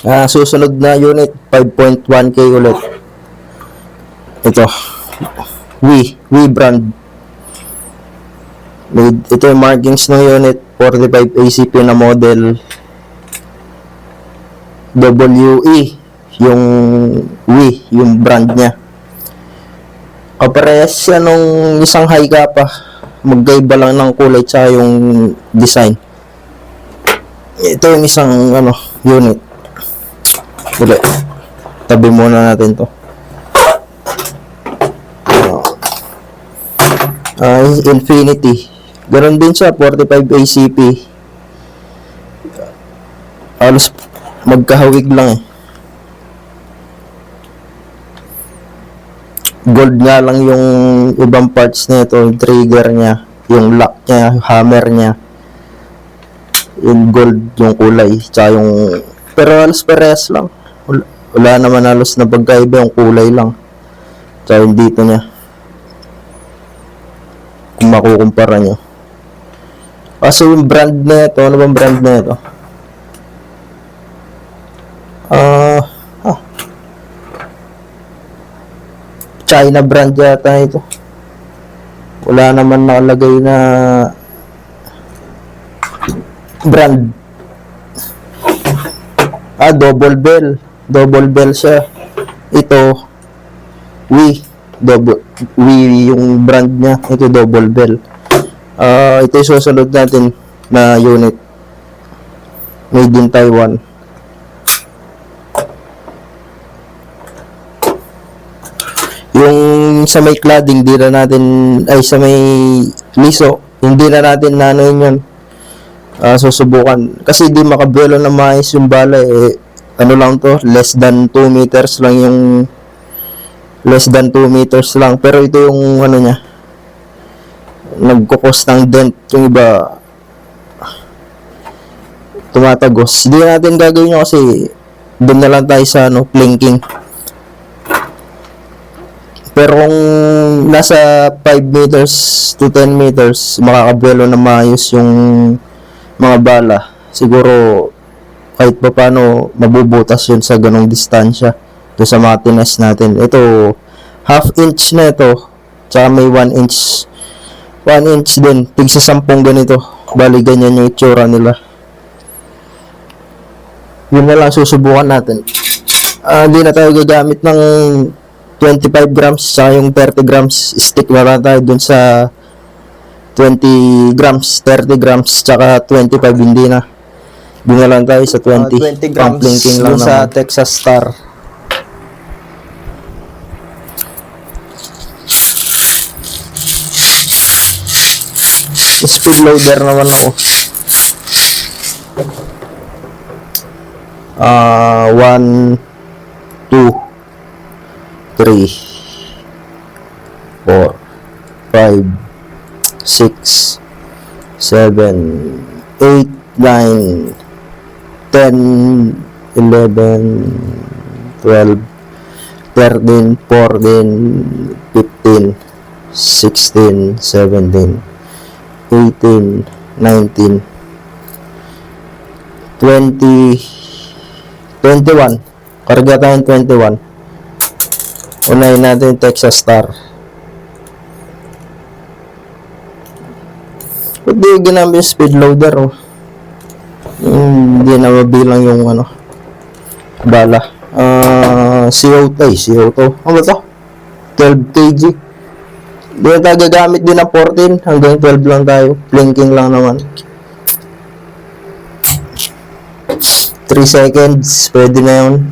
Susunod na unit, 5.1K ulit. Ito, Wii brand. Ito yung markings ng unit, 45 ACP na model. WE, yung Wii, yung brand niya. Kaparehas siya nung isang Haiga pa. Magkaiba lang ng kulay tsaka yung design. Ito yung isang unit. Ulit. Tabi muna natin to. Infinity. Ganon din siya, 45 ACP. Halos magkahawig lang eh. Gold nga lang yung ibang parts nito, yung trigger niya, yung lock niya, yung hammer niya. Yung gold yung kulay, tsaka yung, pero halos parehas lang. Wala naman halos na pagkaiba, yung kulay lang. Tsaka yung dito niya. Kung makukumpara nyo. Kaso yung brand na ito, ano bang brand na ito? China brand yata ito. Wala naman nakalagay na brand. Double bell. Double bell siya. Ito, Wii yung brand niya. Ito double bell. Ito yung susunod natin na unit. Made in Taiwan. Yung sa may cladding, di na natin, sa may liso, hindi na natin nanoin yun. Susubukan. Kasi di makabuelo na maayos yung bala eh. Ano lang to, less than 2 meters lang yung, less than 2 meters lang. Pero ito yung niya, nagkukos ng dent. Yung iba, tumatagos. Hindi natin gagawin nyo kasi doon na lang tayo sa plinking. Pero kung nasa 5 meters to 10 meters, makakabuelo na maayos yung mga bala. Siguro, kahit pa paano, mabubutas yun sa ganong distansya. Ito sa mga tines natin. Ito, half inch na ito. Tsaka may 1 inch. 1 inch din. Tigsa 10 ganito. Bali, ganyan yung itsura nila. Yun na lang susubukan natin. Hindi na tayo gagamit ng 25 grams sa yung 30 grams. Stick na lang tayo dun sa 20 grams, 30 grams, tsaka 25 hindi na. Dun na lang tayo sa 20. 20 grams lang sa Texas Star. Speed loader naman ako. 1, 2, 3, 4, 5, 6, 7, 8, 9, 10, 11, 12, 13, 14, 15, 16, 17, 18, 19, 20, 21. Karga tayong 21. Unahin natin yung Texas Star. Hindi ginamit yung speed loader. Hindi na mabilang yung bala. CO2. Ano ba ito? 12 kg. Hindi na tayo gagamit din ng 14. Hanggang 12 lang tayo. Blinking lang naman. 3 seconds. Pwede na yun.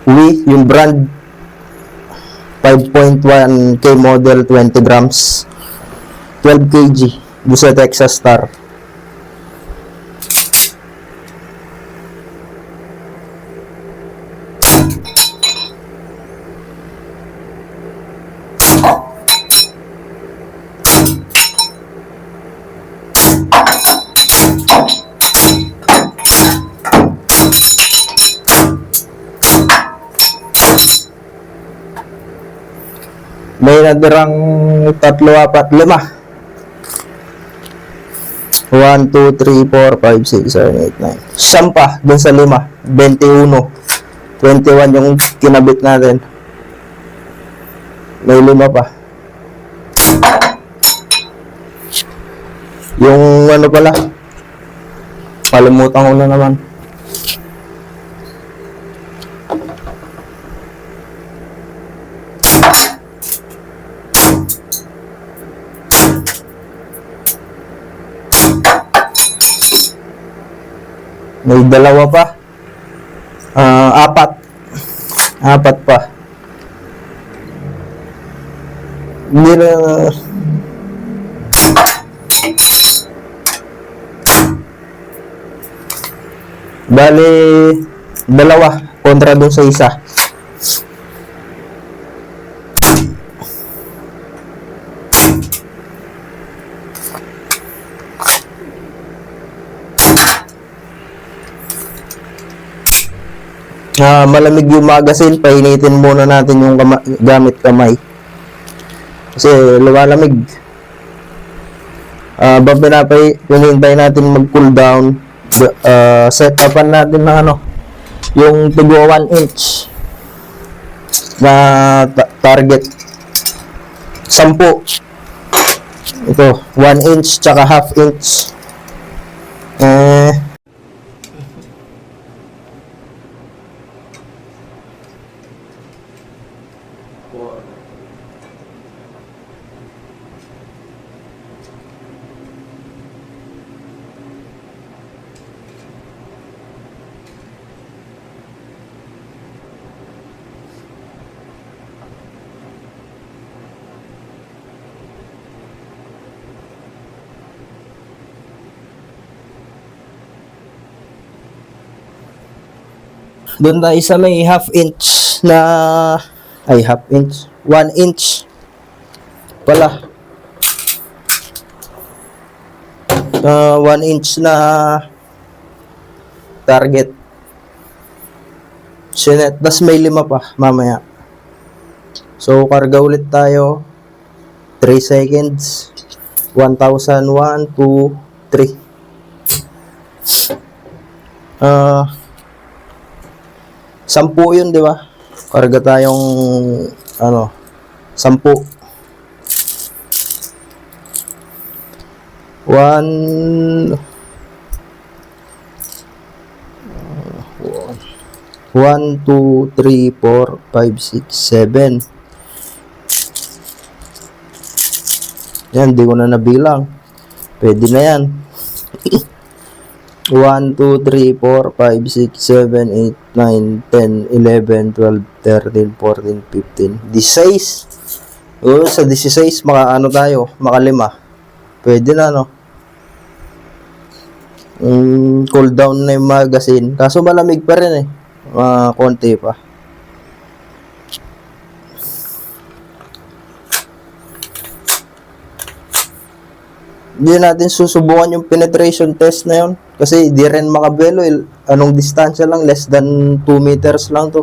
Wii, yung brand 5.1K model, 20 grams, 12 kg, doon sa Texas Star. May natirang 3, 4, 5. 1, 2, 3, 4, 5, 6, 7, 8, 9. Siyam pa dun sa 5. 21. 21 yung kinabit natin. May 5 pa. Yung ano pala, kalimutan ko na naman. May 2 pa. 4. 4 pa. Hindi na... Bali, 2 kontra dun sa isa. Malamig yung magazine, painitin muna natin yung gamit kamay. Kasi lumalamig. Pinintay natin mag-cool down. Set upan natin ng yung tigo 1 inch na target. 10. Ito, 1 inch tsaka half inch. Doon tayo sa may half inch na 1 inch pala. 1 inch na target. Sinet, tas may 5 pa mamaya. So karga ulit tayo. 3 seconds. 1,000, 1, 2, 3. 10 yun, di ba? Karga tayong 10. 1, 2, 3, 4, 5, 6, 7. Yan, di ko na nabilang. Pwede na yan. 1, 2, 3, 4, 5, 6, 7, 8, 9, 10, 11, 12, 13, 14, 15, 16. Sa 16, tayo, maka 5. Pwede na, no? Cool down na yung magazine. Kaso malamig pa rin konti pa. Hindi natin susubukan yung penetration test na yun. Kasi di rin makabelo. Anong distansya lang? Less than 2 meters lang to.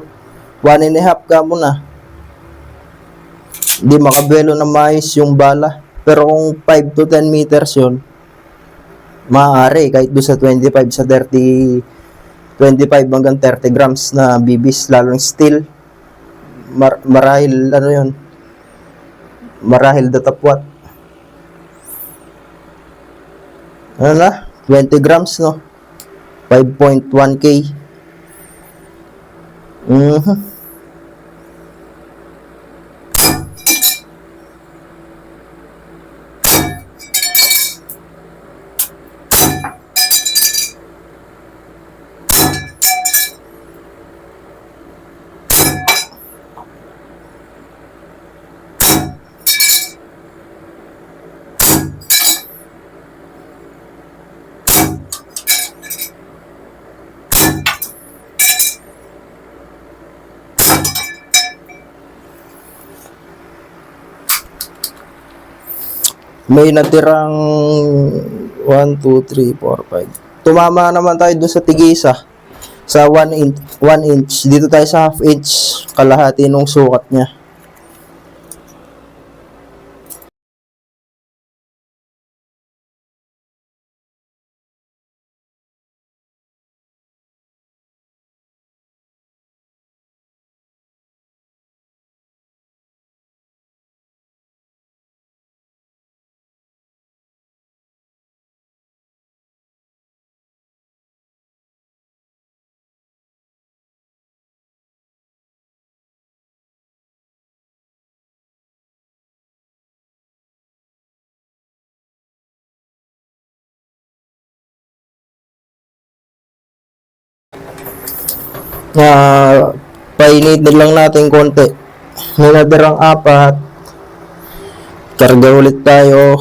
1.5 ka muna. Hindi makabelo na maayos yung bala. Pero kung 5 to 10 meters yun, maaari. Kahit doon sa 25 sa 30, 25 hanggang 30 grams na bibis. Lalong steel. Marahil, yun? Marahil datapwat. Ano na? 20 grams, no? 5.1K. May natirang 1, 2, 3, 4, 5. Tumama naman tayo doon sa tigisa. Sa 1 inch. Dito tayo sa half inch. Kalahati nung sukat niya. Painitin lang natin konti. May natirang 4. Karga ulit tayo.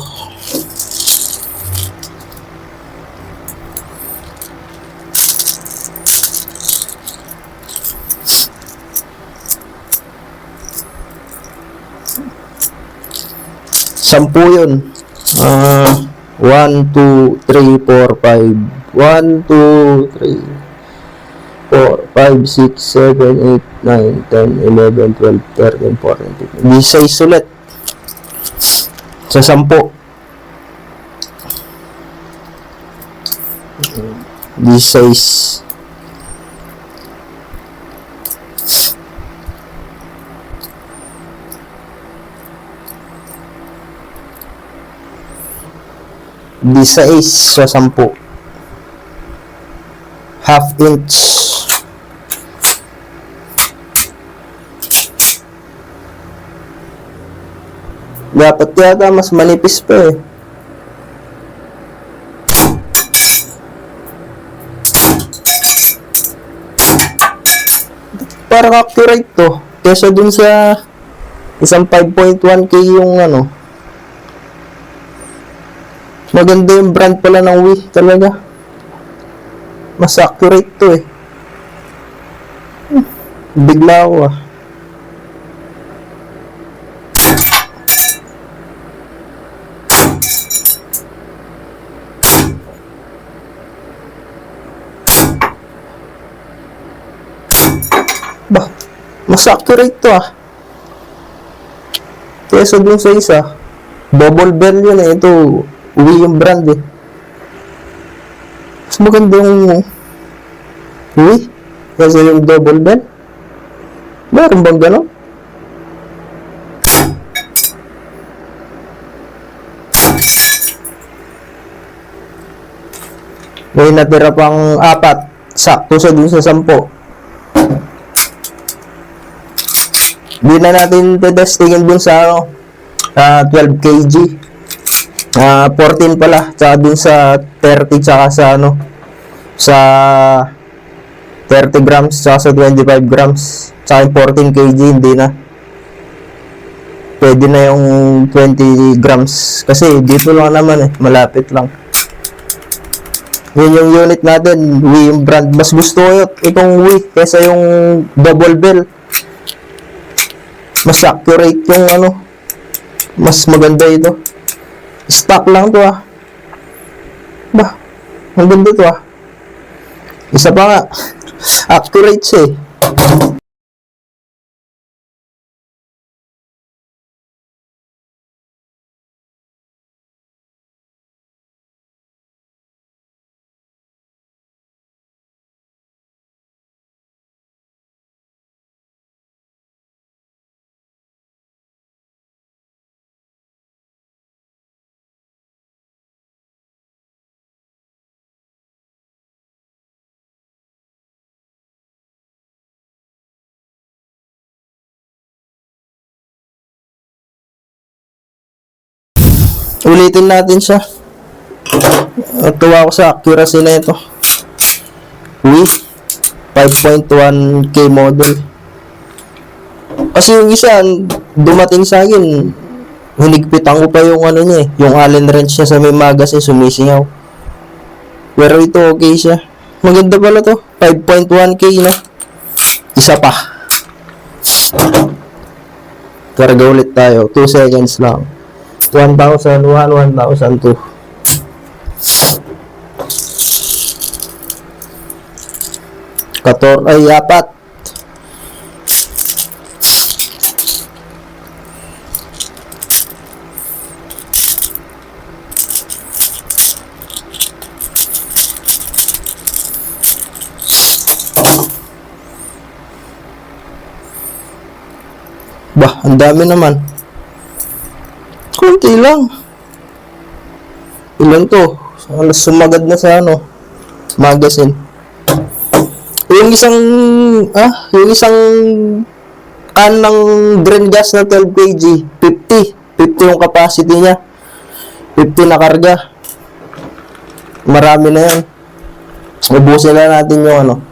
Sampu yun. 1, 2, 3, 4, 5. 1, 2, 3, 4, 5, 6, 7, 8, 9, 10, 11, 12, 13, 14, 15. 16 ulit. Sa 10. 16. Sa 10. Half inch. Dapat yata mas manipis pa eh. Parang accurate to. Kesa dun sa isang 5.1K yung ano. Maganda yung brand pala ng Wii talaga. Mas accurate to eh. Bigla ako ah. Bah, mas accurate to ah. Kesa dun sa isa. Double bell yun eh. Ito, Wii yung brand eh. Mas maganda yung Wii. Kasi yung double bell. Meron bang gano'n? May natira pang 4. Sakto sa dun sa 10. Hindi na natin tetestingin dun sa 12 kg. 14 pala. Tsaka dun sa 30 tsaka sa sa 30 grams tsaka sa 25 grams. Tsaka yung 14 kg hindi na. Pwede na yung 20 grams. Kasi dito lang naman eh. Malapit lang. Yun yung unit natin. Wii yung brand. Mas gusto ko itong Wii kesa yung double bell. Mas accurate yung mas maganda ito. Stock lang to ah. Bah, ang ganda to ah. Isa pa nga. Accurate siya eh. Ulitin natin siya. Tuwa ako sa accuracy na ito. Wii 5.1K model. Kasi yung isa dumating sa akin, hinigpitan ko pa yung niya eh, yung Allen wrench niya sa may magazine sumisingaw. Pero ito okay siya. Maganda pala to. 5.1K na. Isa pa. Karga ulit tayo. 2 seconds lang. 1,001, 1,002. Ay, 4. Bah, ang dami naman. Kunti lang. Ilan to? Sumagad na sa magazine. Yung isang can ng green gas na 12 kg, 50 yung capacity niya. 50 na karga. Marami na yan. Ubusin na natin yung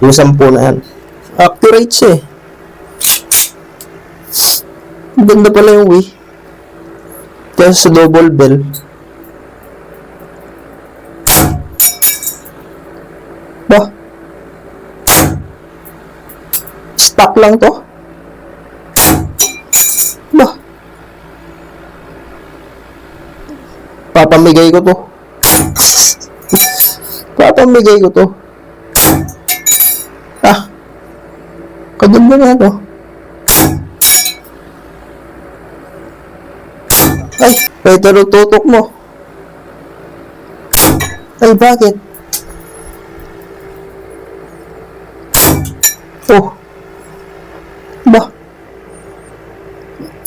Yung 10 na yan. Accurate siya eh. Ganda pala yung Wii. Kaya sa double bell. Bah. Stock lang to. Bah. Papamigay ko to. Papamigay ko to. Ah. Kaganda na to. Ay, pwede tutok mo. Ay, bakit? Oh. Ba?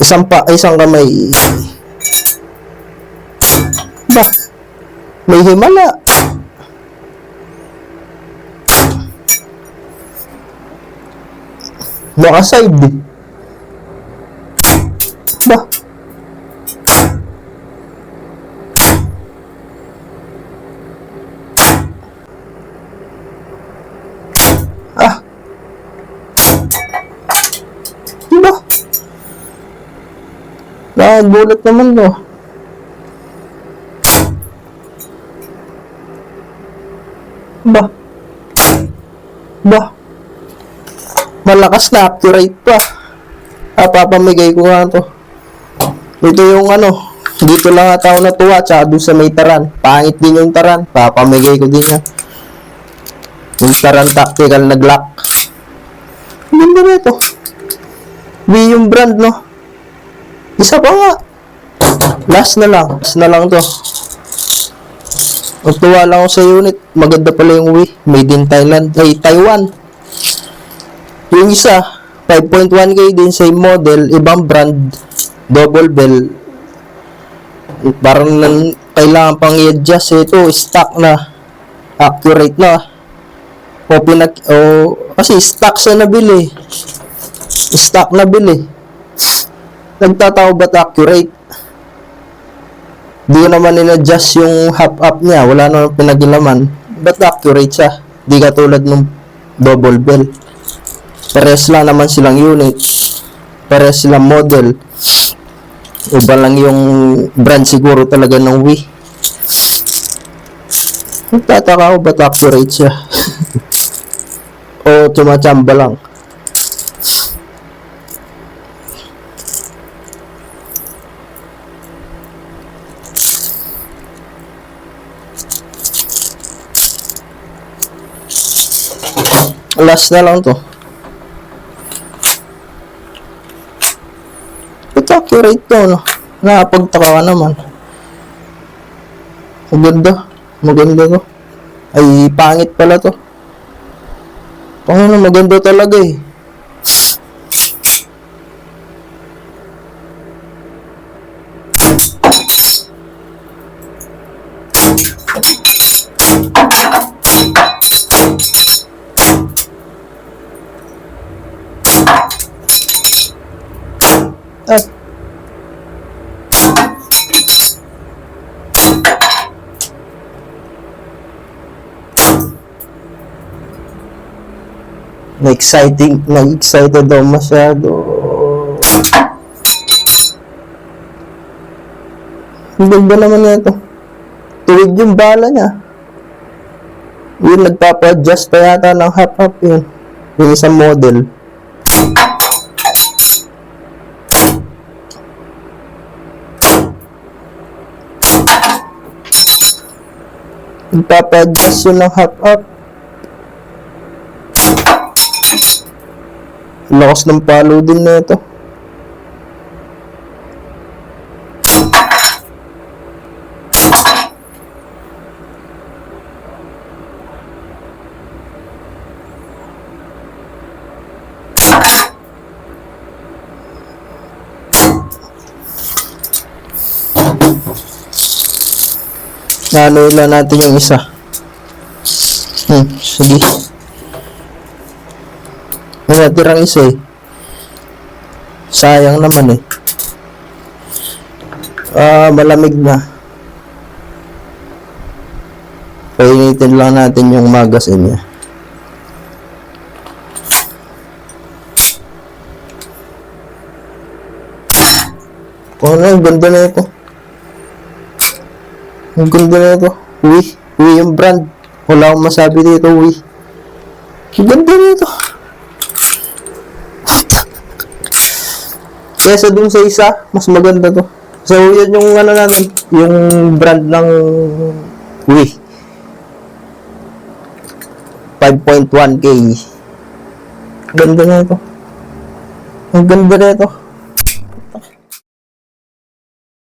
Isang kamay. Ba? May himala. Naka-side. Ba? Ah. Diba? Nakagulat naman to. Ba? Ba? Malakas na, accurate pa. Papamigay ko nga to. Ito yung dito lang ata ako natuwa, tsaka doon sa may taran. Pangit din yung taran. Papamigay ko din yan. Yung taran tactical na Glock. Ganda na ito. Wii yung brand, no? Isa pa nga. Last na lang. Last na lang to. Magtuwa lang ako sa unit. Maganda pala yung Wii. Made in Thailand. Ay, Taiwan. Yung isa, 5.1K din, same model, ibang brand, double bell. Parang kailangan pang i-adjust. Ito, stock na. Accurate na. Kasi stock siya nabili. Stock nabili. Nagtatawa ba't accurate? Di naman in-adjust yung half-up niya. Wala naman pinagilaman. Ba't accurate siya? Di katulad ng double bell. Pares lang naman silang unit. Pares silang model. Iba lang yung brand siguro talaga ng Wii. Nagtataka ako ba't accurate siya? O tumachamba lang. Last na lang to. Ito accurate to, no? Nakapagtaka ka naman. Maganda. Maganda to. Ay, pangit pala to. Maganda talaga eh. Ay. Na-excited daw masyado. Ang ganda naman na ito. Tuwid yung bala niya. Yun, nagpapa-adjust pa yata ng half-up yun. Yung isang model. Nagpapa-adjust yun ng half-up. Lakas ng palo din na ito. Nalo lang natin yung isa. Sige. May natirang isa eh. Sayang naman eh. Malamig na. Painitin lang natin yung magazine niya. Ano, ang ganda na ito. Ang ganda na ito. Uy, yung brand. Wala akong masabi dito, uy. Ang ganda na ito. Kesa dun sa isa, mas maganda to. So, yan yung ano namin, yung brand ng Wii. 5.1K. Ganda na ito. Ang ganda na ito.